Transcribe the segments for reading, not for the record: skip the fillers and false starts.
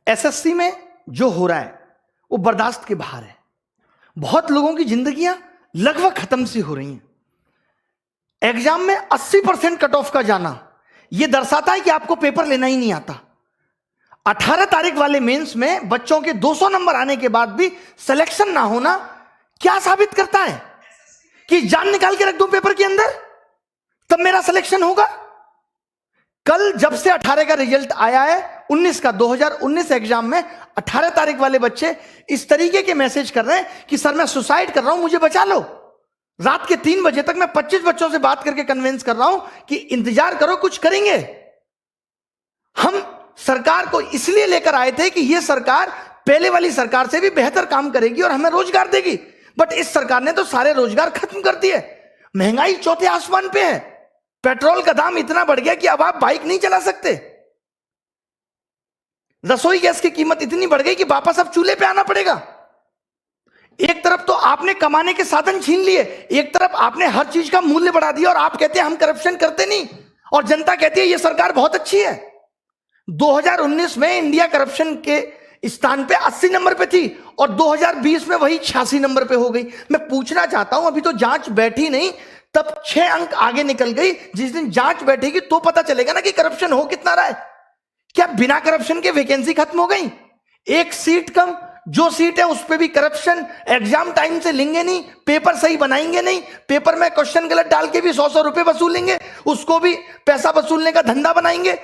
SSC में जो हो रहा है वो बर्दाश्त के बाहर है। बहुत लोगों की जिंदगियां लगभग खत्म सी हो रही हैं। एग्जाम में 80% कट ऑफ का जाना यह दर्शाता है कि आपको पेपर लेना ही नहीं आता। 18 तारीख वाले मेंस में बच्चों के 200 नंबर आने के बाद भी सिलेक्शन ना होना क्या साबित करता है? कि जान निकाल के रख दूं पेपर के अंदर तब मेरा सिलेक्शन होगा। कल जब से 18 का रिजल्ट आया है 19 का 2019 एग्जाम में 18 तारीख वाले बच्चे इस तरीके के मैसेज कर रहे हैं कि सर मैं सुसाइड कर रहा हूं, मुझे बचा लो। रात के 3 बजे तक मैं 25 बच्चों से बात करके कन्विंस कर रहा हूं कि इंतजार करो, कुछ करेंगे। हम सरकार को इसलिए लेकर आए थे कि यह सरकार पहले वाली सरकार से भी बेहतर काम करेगी और हमें रोजगार देगी, बट इस सरकार ने तो सारे रोजगार खत्म कर दिए। महंगाई चौथे आसमान पे है। पेट्रोल का दाम इतना बढ़ गया कि अब आप बाइक नहीं चला सकते। रसोई गैस की कीमत इतनी बढ़ गई कि वापस अब चूल्हे पे आना पड़ेगा। एक तरफ तो आपने कमाने के साधन छीन लिए, एक तरफ आपने हर चीज का मूल्य बढ़ा दिया और आप कहते हैं हम करप्शन करते नहीं, और जनता कहती है ये सरकार बहुत अच्छी है। 2019 में इंडिया करप्शन के स्थान पे 80 नंबर पे थी और 2020 में वही 86 नंबर पे हो गई। मैं पूछना चाहता हूं, अभी तो जांच बैठी नहीं, तब 6 अंक आगे निकल गई। जिस दिन जांच बैठेगी तो पता चलेगा ना कि करप्शन हो कितना रहा है। क्या बिना करप्शन के वैकेंसी खत्म हो गई? एक सीट कम, जो सीट है उस पर भी करप्शन। एग्जाम टाइम से लेंगे नहीं, पेपर सही बनाएंगे नहीं, पेपर में क्वेश्चन गलत डाल के भी 100 रुपए वसूलेंगे, उसको भी पैसा वसूलने का धंधा बनाएंगे।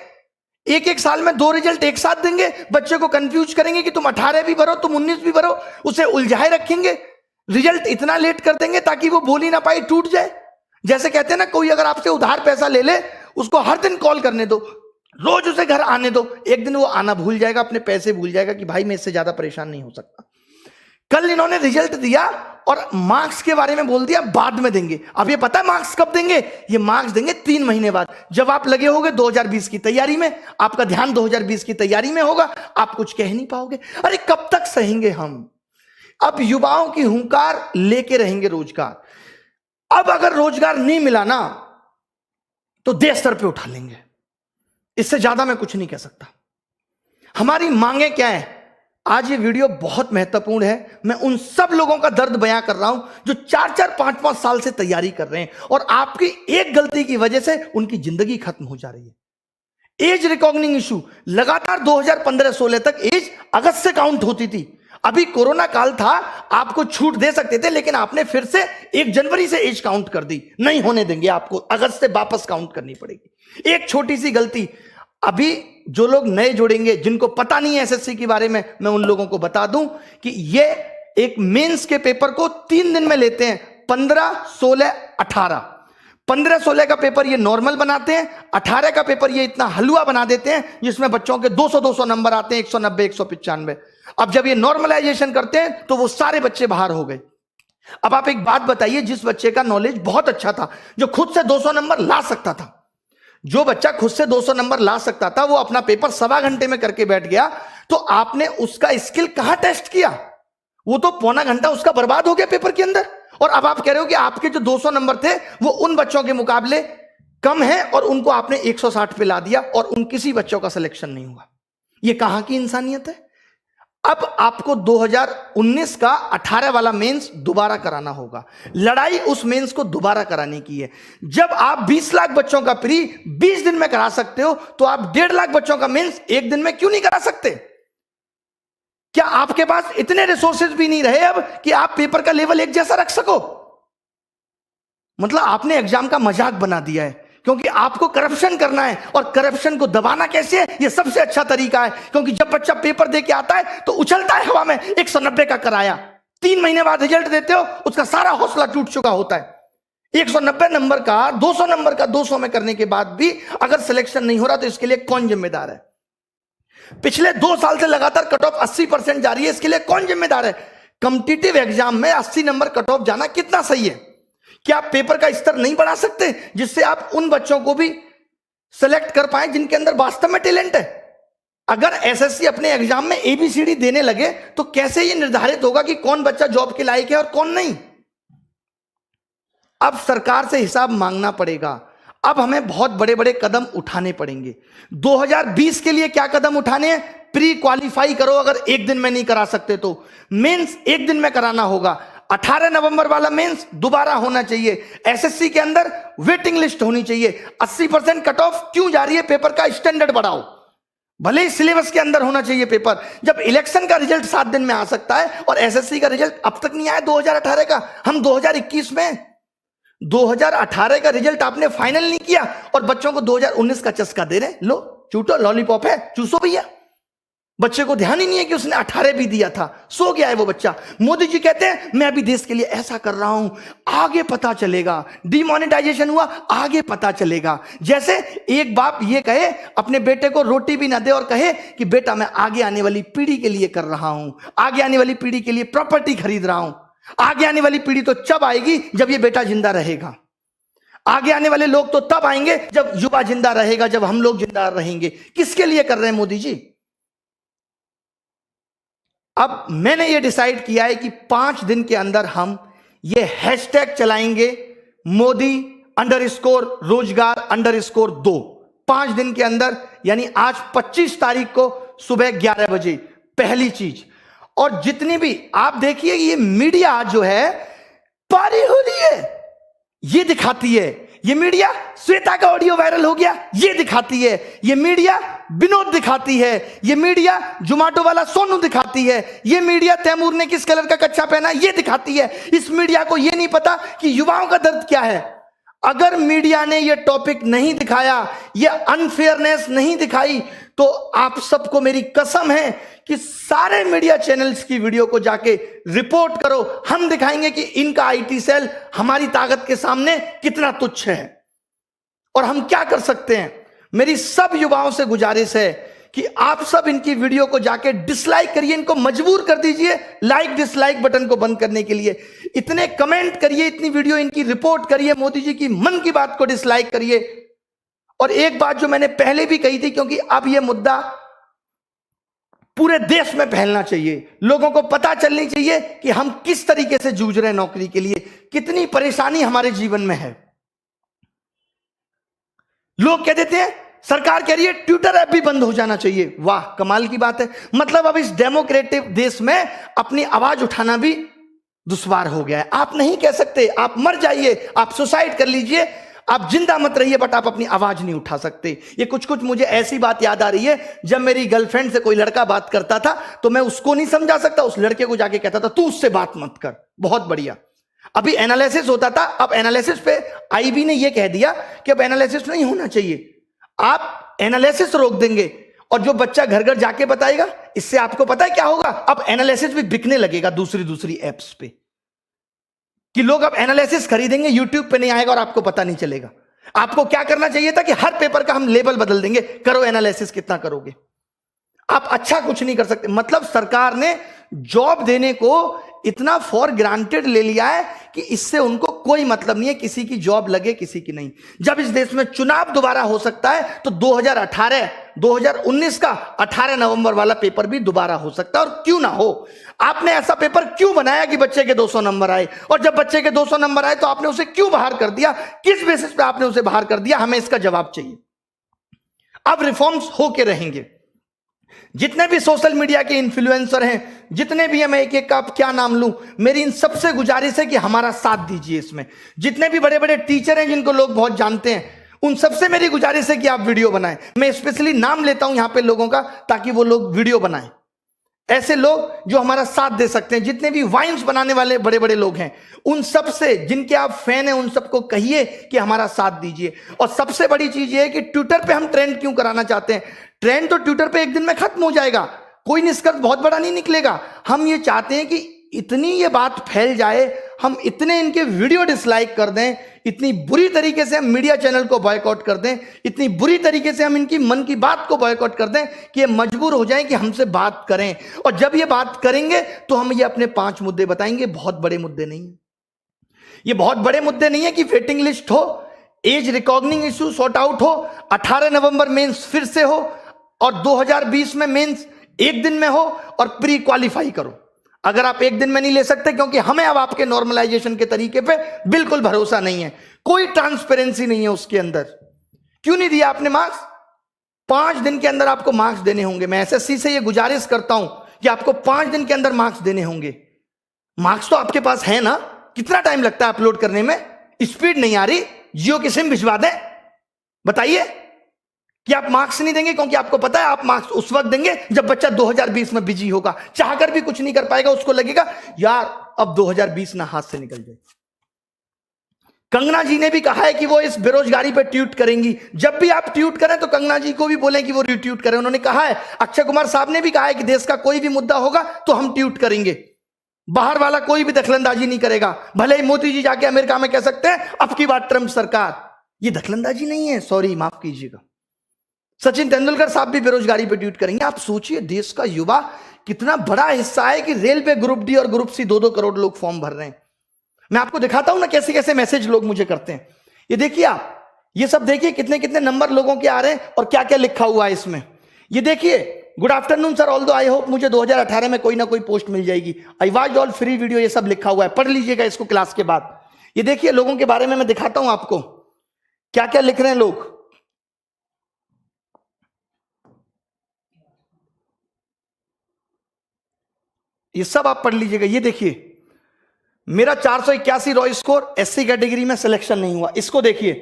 एक साल में 2 रिजल्ट एक साथ देंगे, बच्चे को कंफ्यूज करेंगे कि तुम 18 भी भरो, तुम 19 भी भरो, उसे उलझाए रखेंगे। रिजल्ट इतना लेट कर देंगे ताकि वो बोल ही ना पाए, टूट जाए। जैसे कहते हैं ना, कोई अगर आपसे उधार पैसा ले ले, उसको हर दिन कॉल करने दो, रोज उसे घर आने दो, एक दिन वो आना भूल जाएगा, अपने पैसे भूल जाएगा कि भाई मैं इससे ज्यादा परेशान नहीं हो सकता। कल इन्होंने रिजल्ट दिया और मार्क्स के बारे में बोल दिया बाद में देंगे। अब ये पता है मार्क्स कब देंगे? ये मार्क्स देंगे 3 महीने बाद, जब आप लगे होगे 2020 की तैयारी में, आपका ध्यान 2020 की तैयारी में होगा, आप कुछ कह नहीं पाओगे। अरे कब तक सहेंगे हम? अब युवाओं की हुंकार लेके रहेंगे रोजगार। अब अगर रोजगार नहीं मिला ना तो देश सर पे उठा लेंगे। इससे ज्यादा मैं कुछ नहीं कह सकता। हमारी मांगे क्या है? आज ये वीडियो बहुत महत्वपूर्ण है। मैं उन सब लोगों का दर्द बयां कर रहा हूं जो 4-4, 5-5 साल से तैयारी कर रहे हैं और आपकी एक गलती की वजह से उनकी जिंदगी खत्म हो जा रही है। एज रिकॉग्निंग इशू लगातार 2015-16 तक एज अगस्त से काउंट होती थी। अभी कोरोना काल था, आपको छूट दे सकते थे, लेकिन आपने फिर से 1 जनवरी से एज काउंट कर दी। नहीं होने देंगे, आपको अगस्त से वापस काउंट करनी पड़ेगी। एक छोटी सी गलती, अभी जो लोग नए जुड़ेंगे, जिनको पता नहीं है एसएससी के बारे में, मैं उन लोगों को बता दूं कि ये एक मेंस के पेपर को 3 दिन में लेते हैं। 15, 16, 18। 15-16 का पेपर ये नॉर्मल बनाते हैं, 18 का पेपर ये इतना हलवा बना देते हैं जिसमें बच्चों के 200-200 नंबर आते हैं, 190, 195। अब जब ये नॉर्मलाइजेशन करते हैं तो वो सारे बच्चे बाहर हो गए। अब आप एक बात बताइए, जिस बच्चे का नॉलेज बहुत अच्छा था, जो खुद से 200 नंबर ला सकता था, जो बच्चा खुद से 200 नंबर ला सकता था, वो अपना पेपर 1.25 घंटे में करके बैठ गया, तो आपने उसका स्किल कहां टेस्ट किया? वो तो पौना घंटा उसका बर्बाद हो गया पेपर के अंदर। और अब आप कह रहे हो कि आपके जो 200 नंबर थे वो उन बच्चों के मुकाबले कम है और उनको आपने 160 पे ला दिया और उन किसी बच्चों का सिलेक्शन नहीं हुआ। ये कहां की इंसानियत है? अब आपको 2019 का 18 वाला मेंस दोबारा कराना होगा। लड़ाई उस मेंस को दोबारा कराने की है। जब आप 20 लाख बच्चों का प्री 20 दिन में करा सकते हो, तो आप 1.5 लाख बच्चों का मेंस 1 दिन में क्यों नहीं करा सकते? क्या आपके पास इतने रिसोर्सेज भी नहीं रहे अब कि आप पेपर का लेवल एक जैसा रख सको? मतलब आपने एग्जाम का मजाक बना दिया है, क्योंकि आपको करप्शन करना है, और करप्शन को दबाना कैसे है? ये सबसे अच्छा तरीका है, क्योंकि जब बच्चा पेपर दे के आता है तो उछलता है हवा में, 190 का कराया, 3 महीने बाद रिजल्ट देते हो, उसका सारा हौसला टूट चुका होता है। 190 नंबर का 200 नंबर का 200 में करने के बाद भी अगर सिलेक्शन नहीं हो रहा तो इसके लिए कौन जिम्मेदार है? पिछले 2 साल से लगातार कट ऑफ 80% जा रही है, इसके लिए कौन जिम्मेदार है? कॉम्पिटिटिव एग्जाम में 80 नंबर कट ऑफ जाना कितना सही है? क्या आप पेपर का स्तर नहीं बढ़ा सकते जिससे आप उन बच्चों को भी सिलेक्ट कर पाए जिनके अंदर वास्तव में टैलेंट है? अगर एसएससी अपने एग्जाम में एबीसीडी देने लगे तो कैसे यह निर्धारित होगा कि कौन बच्चा जॉब के लायक है और कौन नहीं? अब सरकार से हिसाब मांगना पड़ेगा। अब हमें बहुत बड़े बड़े कदम उठाने पड़ेंगे। 2020 के लिए क्या कदम उठाने हैं? प्री क्वालिफाई करो अगर एक दिन में नहीं करा सकते तो। मेंस एक दिन में कराना होगा। 18 नवंबर वाला मेंस दोबारा होना चाहिए। एसएससी के अंदर वेटिंग लिस्ट होनी चाहिए। 80% कट ऑफ क्यों जा रही है? पेपर का स्टैंडर्ड बढ़ाओ। भले ही सिलेबस के अंदर होना चाहिए पेपर। जब इलेक्शन का रिजल्ट 7 दिन में आ सकता है और एसएससी का रिजल्ट अब तक नहीं आया 2018 का, हम 2021 में। 2018 का रिजल्ट आपने फाइनल नहीं किया और बच्चों को 2019 का चस्का दे रहे। लो चूटो, लॉलीपॉप है, चूसो भैया। बच्चे को ध्यान ही नहीं है कि उसने 18 भी दिया था, सो गया है वो बच्चा। मोदी जी कहते हैं मैं अभी देश के लिए ऐसा कर रहा हूं, आगे पता चलेगा। डिमोनेटाइजेशन हुआ, आगे पता चलेगा। जैसे एक बाप ये कहे अपने बेटे को रोटी भी ना दे और कहे कि बेटा मैं आगे आने वाली पीढ़ी के लिए कर रहा हूं, आगे आने वाली पीढ़ी के लिए प्रॉपर्टी खरीद रहा हूं। आगे आने वाली पीढ़ी तो जब आएगी जब ये बेटा जिंदा रहेगा। आगे आने वाले लोग तो तब आएंगे जब युवा जिंदा रहेगा, जब हम लोग जिंदा रहेंगे। किसके लिए कर रहे हैं मोदी जी? अब मैंने ये डिसाइड किया है कि 5 दिन के अंदर हम ये हैशटैग चलाएंगे, मोदी_रोजगार_2। 5 दिन के अंदर, यानी आज 25 तारीख को सुबह 11 बजे पहली चीज। और जितनी भी आप देखिए ये मीडिया जो है पारी हो रही है, ये दिखाती है। ये मीडिया श्वेता का ऑडियो वायरल हो गया, ये दिखाती है। ये मीडिया विनोद दिखाती है। ये मीडिया जोमेटो वाला सोनू दिखाती है। ये मीडिया तैमूर ने किस कलर का कच्छा पहना, ये दिखाती है। इस मीडिया को ये नहीं पता कि युवाओं का दर्द क्या है। अगर मीडिया ने ये टॉपिक नहीं दिखाया, ये अनफेयरनेस नहीं दिखाई, तो आप सबको मेरी कसम है कि सारे मीडिया चैनल्स की वीडियो को जाके रिपोर्ट करो। हम दिखाएंगे कि इनका आईटी सेल हमारी ताकत के सामने कितना तुच्छ है और हम क्या कर सकते हैं। मेरी सब युवाओं से गुजारिश है कि आप सब इनकी वीडियो को जाके डिसलाइक करिए, इनको मजबूर कर दीजिए लाइक डिसलाइक बटन को बंद करने के लिए। इतने कमेंट करिए, इतनी वीडियो इनकी रिपोर्ट करिए, मोदी जी की मन की बात को डिसलाइक करिए। और एक बात जो मैंने पहले भी कही थी, क्योंकि अब यह मुद्दा पूरे देश में फैलना चाहिए, लोगों को पता चलनी चाहिए कि हम किस तरीके से जूझ रहे हैं नौकरी के लिए, कितनी परेशानी हमारे जीवन में है। लोग कह देते हैं सरकार कह रही है ट्विटर ऐप भी बंद हो जाना चाहिए। वाह, कमाल की बात है। मतलब अब इस डेमोक्रेटिक देश में अपनी आवाज उठाना भी दुश्वार हो गया है। आप नहीं कह सकते, आप मर जाइए, आप सुसाइड कर लीजिए, आप जिंदा मत रहिए, बट आप अपनी आवाज नहीं उठा सकते। ये कुछ कुछ मुझे ऐसी बात याद आ रही है, जब मेरी गर्लफ्रेंड से कोई लड़का बात करता था तो मैं उसको नहीं समझा सकता, उस लड़के को जाके कहता था तू उससे बात मत कर। बहुत बढ़िया। अभी एनालिसिस होता था, अब एनालिसिस पे आईबी ने यह कह दिया कि अब एनालिसिस नहीं होना चाहिए। आप एनालिसिस रोक देंगे और जो बच्चा घर घर जाके बताएगा, इससे आपको पता है क्या होगा? अब एनालिसिस भी बिकने लगेगा दूसरी एप्स पे, कि लोग अब एनालिसिस खरीदेंगे, यूट्यूब पे नहीं आएगा और आपको पता नहीं चलेगा। आपको क्या करना चाहिए था कि हर पेपर का हम लेबल बदल देंगे, करो एनालिसिस, कितना करोगे? आप अच्छा कुछ नहीं कर सकते। मतलब सरकार ने जॉब देने को इतना फॉर ग्रांटेड ले लिया है कि इससे उनको कोई मतलब नहीं है, किसी की जॉब लगे किसी की नहीं। जब इस देश में चुनाव दोबारा हो सकता है तो 2019 का 18 नवंबर वाला पेपर भी दोबारा हो सकता है। और क्यों ना हो, आपने ऐसा पेपर क्यों बनाया कि बच्चे के 200 नंबर आए? और जब बच्चे के 200 नंबर आए तो आपने उसे क्यों बाहर कर दिया? किस बेसिस पे आपने उसे बाहर कर दिया? हमें इसका जवाब चाहिए। अब रिफॉर्म्स होके रहेंगे। जितने भी सोशल मीडिया के इन्फ्लुएंसर हैं, जितने भी, मैं एक एक का क्या नाम लूं, मेरी इन सबसे गुजारिश है कि हमारा साथ दीजिए इसमें। जितने भी बड़े बड़े टीचर हैं जिनको लोग बहुत जानते हैं, उन सबसे मेरी गुजारिश है कि आप वीडियो बनाएं। मैं स्पेशली नाम लेता हूं यहां पे लोगों का, ताकि वो लोग वीडियो बनाएं। ऐसे लोग जो हमारा साथ दे सकते हैं, जितने भी वाइन्स बनाने वाले बड़े बड़े लोग हैं, उन सब से, जिनके आप फैन हैं, उन सबको कहिए कि हमारा साथ दीजिए। और सबसे बड़ी चीज ये है कि ट्विटर पे हम ट्रेंड क्यों कराना चाहते हैं? ट्रेंड तो ट्विटर पे एक दिन में खत्म हो जाएगा, कोई निष्कर्ष बहुत बड़ा नहीं निकलेगा। हम ये चाहते हैं कि इतनी ये बात फैल जाए, हम इतने इनके वीडियो डिसलाइक कर दें, इतनी बुरी तरीके से हम मीडिया चैनल को बॉयकॉट कर दें, इतनी बुरी तरीके से हम इनकी मन की बात को बॉयकॉट कर दें कि ये मजबूर हो जाएं कि हमसे बात करें। और जब ये बात करेंगे तो हम ये अपने 5 मुद्दे बताएंगे। बहुत बड़े मुद्दे नहीं है ये, बहुत बड़े मुद्दे नहीं है कि वेटिंग लिस्ट हो, as recognising issue sort out हो, 18 नवंबर मेंस फिर से हो, और 2020 में मेंस एक दिन में हो, और प्री क्वालिफाई करो। अगर आप एक दिन में नहीं ले सकते, क्योंकि हमें अब आपके नॉर्मलाइजेशन के तरीके पे बिल्कुल भरोसा नहीं है, कोई ट्रांसपेरेंसी नहीं है उसके अंदर। क्यों नहीं दिया आपने मार्क्स? 5 दिन के अंदर आपको मार्क्स देने होंगे। मैं एसएससी से ये गुजारिश करता हूं कि आपको 5 दिन के अंदर मार्क्स देने होंगे। मार्क्स तो आपके पास है ना, कितना टाइम लगता है अपलोड करने में? स्पीड नहीं आ रही, जियो की सिम भिजवा दें? बताइए कि आप मार्क्स नहीं देंगे क्योंकि आपको पता है आप मार्क्स उस वक्त देंगे जब बच्चा 2020 में बिजी होगा, चाहकर भी कुछ नहीं कर पाएगा, उसको लगेगा यार अब 2020 ना हाथ से निकल जाए। कंगना जी ने भी कहा है कि वो इस बेरोजगारी पर ट्वीट करेंगी। जब भी आप ट्वीट करें तो कंगना जी को भी बोलें कि वो रिट्वीट करें। उन्होंने कहा है, अक्षय कुमार साहब ने भी कहा है कि देश का कोई भी मुद्दा होगा तो हम ट्वीट करेंगे, बाहर वाला कोई भी दखलंदाजी नहीं करेगा। भले ही मोदी जी जाके अमेरिका में कह सकते हैं अब की बात ट्रंप सरकार, ये दखलंदाजी नहीं है, सॉरी माफ कीजिएगा। सचिन तेंदुलकर साहब भी बेरोजगारी पे ट्वीट करेंगे। आप सोचिए देश का युवा कितना बड़ा हिस्सा है कि रेलवे ग्रुप डी और ग्रुप सी 2-2 करोड़ लोग फॉर्म भर रहे हैं। मैं आपको दिखाता हूं ना कैसे कैसे मैसेज लोग मुझे करते हैं। ये देखिए आप, ये सब देखिए कितने कितने नंबर लोगों के आ रहे हैं और क्या क्या लिखा हुआ है इसमें। ये देखिए, good afternoon sir, although I hope मुझे 2018 में कोई ना कोई पोस्ट मिल जाएगी, I watch all free video, ये सब लिखा हुआ है, पढ़ लीजिएगा इसको क्लास के बाद। ये देखिए लोगों के बारे में मैं दिखाता हूं आपको क्या क्या लिख रहे हैं लोग। ये सब आप पढ़ लीजिएगा। ये देखिए, मेरा 481 रॉ स्कोर, एससी कैटेगरी में सिलेक्शन नहीं हुआ। इसको देखिए,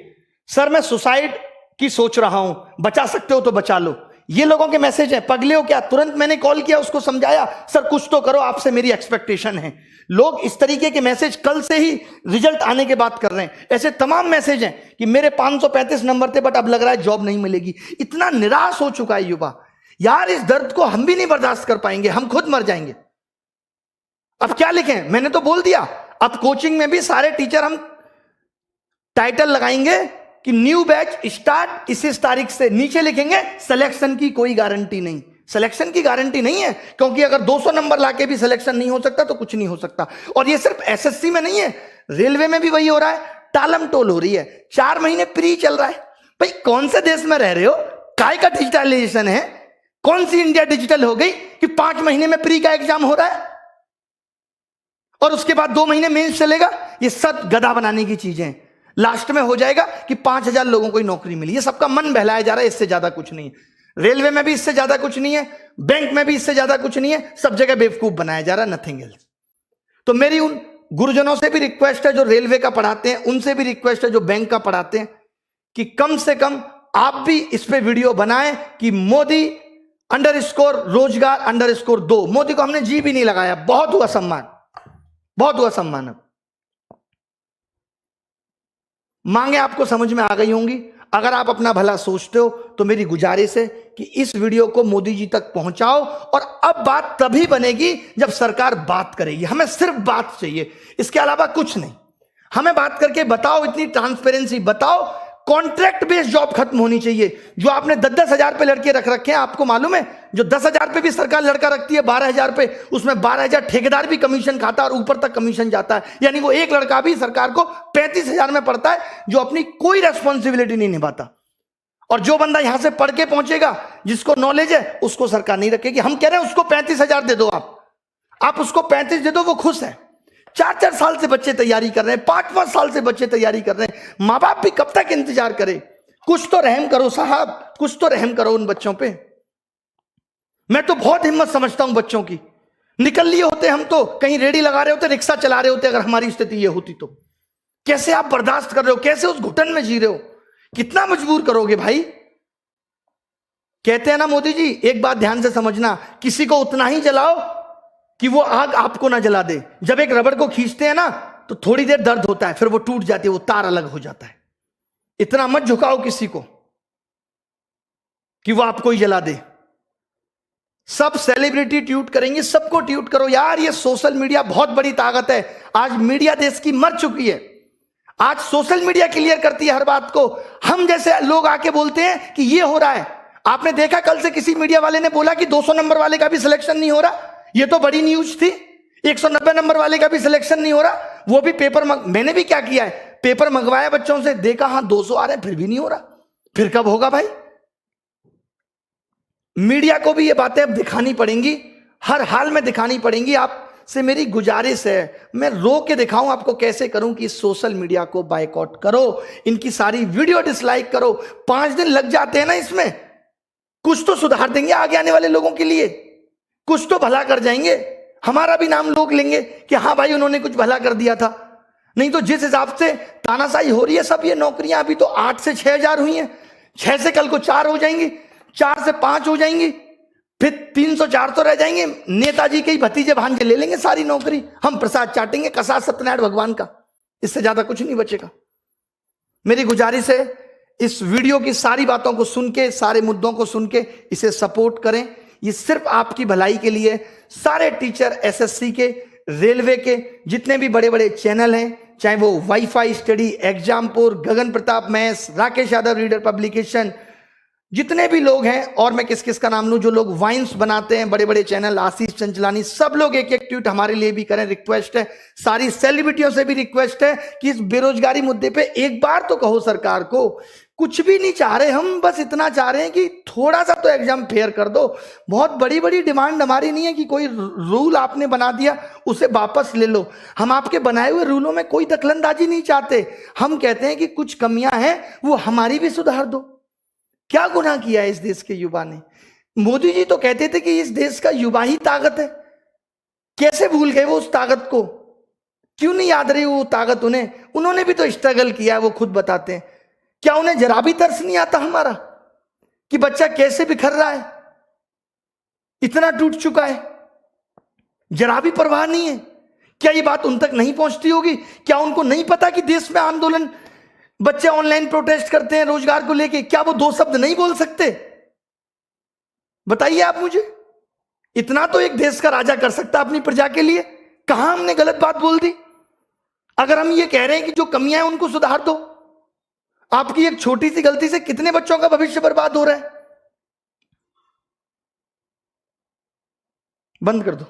सर मैं सुसाइड की सोच रहा हूं, बचा सकते हो तो बचा लो। ये लोगों के मैसेज है। पगले हो क्या? तुरंत मैंने कॉल किया, उसको समझाया, सर कुछ तो करो, आपसे मेरी एक्सपेक्टेशन है। लोग इस तरीके के मैसेज कल से ही रिजल्ट आने के बाद कर रहे हैं। ऐसे तमाम मैसेज हैं कि मेरे 535 नंबर थे बट अब लग रहा है जॉब नहीं मिलेगी। इतना निराश हो चुका है युवा, यार इस दर्द को हम भी नहीं बर्दाश्त कर पाएंगे, हम खुद मर जाएंगे। अब क्या लिखें? मैंने तो बोल दिया, अब कोचिंग में भी सारे टीचर हम टाइटल लगाएंगे कि न्यू बैच स्टार्ट इस तारीख से, नीचे लिखेंगे सिलेक्शन की कोई गारंटी नहीं। सिलेक्शन की गारंटी नहीं है, क्योंकि अगर 200 नंबर लाके भी सिलेक्शन नहीं हो सकता तो कुछ नहीं हो सकता। और ये सिर्फ एसएससी में नहीं है, रेलवे में भी वही हो रहा है, टालम टोल हो रही है। 4 महीने प्री चल रहा है। भाई कौन से देश में रह रहे हो? काय का डिजिटलाइजेशन है? कौन सी इंडिया डिजिटल हो गई कि 5 महीने में प्री का एग्जाम हो रहा है और उसके बाद 2 महीने मेंस चलेगा? ये सब गधा बनाने की चीजें हैं। लास्ट में हो जाएगा कि 5000 लोगों को नौकरी मिली। ये सबका मन बहलाया जा रहा है, इससे ज्यादा कुछ नहीं है। रेलवे में भी इससे ज्यादा कुछ नहीं है, बैंक में भी इससे ज्यादा कुछ नहीं है, सब जगह बेवकूफ बनाया जा रहा है, नथिंग एल्स। तो मेरी उन गुरुजनों से भी रिक्वेस्ट है जो रेलवे का पढ़ाते हैं, उनसे भी रिक्वेस्ट है जो बैंक का पढ़ाते हैं, कि कम से कम आप भी इस पे वीडियो बनाएं कि मोदी _ रोजगार _ मोदी को हमने जी भी नहीं लगाया। बहुत हुआ सम्मान, बहुत हुआ सम्मान। अब मांगे आपको समझ में आ गई होंगी। अगर आप अपना भला सोचते हो तो मेरी गुजारिश है कि इस वीडियो को मोदी जी तक पहुंचाओ। और अब बात तभी बनेगी जब सरकार बात करेगी। हमें सिर्फ बात चाहिए, इसके अलावा कुछ नहीं। हमें बात करके बताओ, इतनी ट्रांसपेरेंसी बताओ। कॉन्ट्रैक्ट बेस्ड जॉब खत्म होनी चाहिए। जो आपने 10-10 हजार पे लड़के रख रखे हैं, आपको मालूम है जो 10 हजार पे भी सरकार लड़का रखती है 12 हजार पे, उसमें 12 हजार ठेकेदार भी कमीशन खाता है और ऊपर तक कमीशन जाता है। यानी वो एक लड़का भी सरकार को 35 हजार में पड़ता है, जो अपनी कोई रेस्पॉन्सिबिलिटी नहीं निभाता। और जो बंदा यहां से पढ़ के पहुंचेगा, जिसको नॉलेज है, उसको सरकार नहीं रखेगी। हम कह रहे हैं उसको 35 हजार दे दो, आप उसको 35 दे दो, वो खुश है। 4-4 साल से बच्चे तैयारी कर रहे हैं, 5-5 साल से बच्चे तैयारी कर रहे हैं। माँ बाप भी कब तक इंतजार करे? कुछ तो रहम करो साहब, कुछ तो रहम करो उन बच्चों पे। मैं तो बहुत हिम्मत समझता हूं बच्चों की। निकल लिए होते हम तो, कहीं रेडी लगा रहे होते, रिक्शा चला रहे होते, अगर हमारी स्थिति ये होती तो। कैसे आप बर्दाश्त कर रहे हो? कैसे उस घुटन में जी रहे हो? कितना मजबूर करोगे भाई? कहते हैं ना मोदी जी, एक बात ध्यान से समझना, किसी को उतना ही जलाओ कि वो आग आपको ना जला दे। जब एक रबड़ को खींचते हैं ना तो थोड़ी देर दर्द होता है, फिर वो टूट जाती है, वो तार अलग हो जाता है। इतना मत झुकाओ किसी को कि वो आपको ही जला दे। सब सेलिब्रिटी ट्वीट करेंगे, सबको ट्वीट करो यार। ये सोशल मीडिया बहुत बड़ी ताकत है। आज मीडिया देश की मर चुकी है। आज सोशल मीडिया क्लियर करती है हर बात को। हम जैसे लोग आके बोलते हैं कि ये हो रहा है। आपने देखा कल से किसी मीडिया वाले ने बोला कि 200 नंबर वाले का भी सिलेक्शन नहीं हो रहा। ये तो बड़ी न्यूज थी। 190 नंबर वाले का भी सिलेक्शन नहीं हो रहा, वो भी पेपर मैंने भी क्या किया है, पेपर मंगवाया बच्चों से, देखा हाँ 200 आ रहे हैं, फिर भी नहीं हो रहा। फिर कब होगा भाई? मीडिया को भी ये बातें अब दिखानी पड़ेंगी, हर हाल में दिखानी पड़ेंगी। आपसे मेरी गुजारिश है, मैं रो के दिखाऊं आपको कैसे करूं कि सोशल मीडिया को बायकॉट करो, इनकी सारी वीडियो डिसलाइक करो। 5 दिन लग जाते हैं ना इसमें, कुछ तो सुधार देंगे आगे आने वाले लोगों के लिए, कुछ तो भला कर जाएंगे, हमारा भी नाम लोग लेंगे कि हाँ भाई उन्होंने कुछ भला कर दिया था। नहीं तो जिस हिसाब से तानाशाही हो रही है, सब ये नौकरियां अभी तो 8 से 6,000 हुई हैं, 6 से कल को 4 हो जाएंगी, 4 से 5 हो जाएंगी, फिर 304 तो रह जाएंगे। नेताजी के ही भतीजे भांजे ले लेंगे सारी नौकरी, हम प्रसाद चाटेंगे कसा सत्यनारायण भगवान का, इससे ज्यादा कुछ नहीं बचेगा। मेरी गुजारिश है इस वीडियो की सारी बातों को सुन के, सारे मुद्दों को सुन के इसे सपोर्ट करें, ये सिर्फ आपकी भलाई के लिए। सारे टीचर एसएससी के, रेलवे के, जितने भी बड़े बड़े चैनल हैं, चाहे वो WiFi Study, Exampur, Gagan Pratap maths, Rakesh Yadav reader publication, जितने भी लोग हैं, और मैं किस किस का नाम लूं, जो लोग वाइन्स बनाते हैं, बड़े बड़े चैनल, आशीष चंचलानी, सब लोग एक एक ट्वीट हमारे लिए भी करें। रिक्वेस्ट है, सारी सेलिब्रिटियों से भी रिक्वेस्ट है कि इस बेरोजगारी मुद्दे पे एक बार तो कहो सरकार को। कुछ भी नहीं चाह रहे हम, बस इतना चाह रहे हैं कि थोड़ा सा तो एग्जाम फेयर कर दो। बहुत बड़ी बड़ी डिमांड हमारी नहीं है कि कोई रूल आपने बना दिया उसे वापस ले लो। हम आपके बनाए हुए रूलों में कोई दखलंदाजी नहीं चाहते, हम कहते हैं कि कुछ कमियां हैं वो हमारी भी सुधार दो। क्या गुनाह किया है इस देश के युवा ने? मोदी जी तो कहते थे कि इस देश का युवा ही ताकत है, कैसे भूल गए वो उस ताकत को? क्यों नहीं याद रही वो ताकत उन्हें? उन्होंने भी तो स्ट्रगल किया है, वो खुद बताते हैं। क्या उन्हें जरा भी तरस नहीं आता हमारा कि बच्चा कैसे बिखर रहा है, इतना टूट चुका है? जरा भी परवाह नहीं है? क्या ये बात उन तक नहीं पहुंचती होगी? क्या उनको नहीं पता कि देश में आंदोलन, बच्चे ऑनलाइन प्रोटेस्ट करते हैं रोजगार को लेके, क्या वो 2 शब्द नहीं बोल सकते? बताइए आप मुझे। इतना तो एक देश का राजा कर सकता अपनी प्रजा के लिए। कहां हमने गलत बात बोल दी? अगर हम ये कह रहे हैं कि जो कमियां हैं उनको सुधार दो, आपकी एक छोटी सी गलती से कितने बच्चों का भविष्य बर्बाद हो रहा है? बंद कर दो।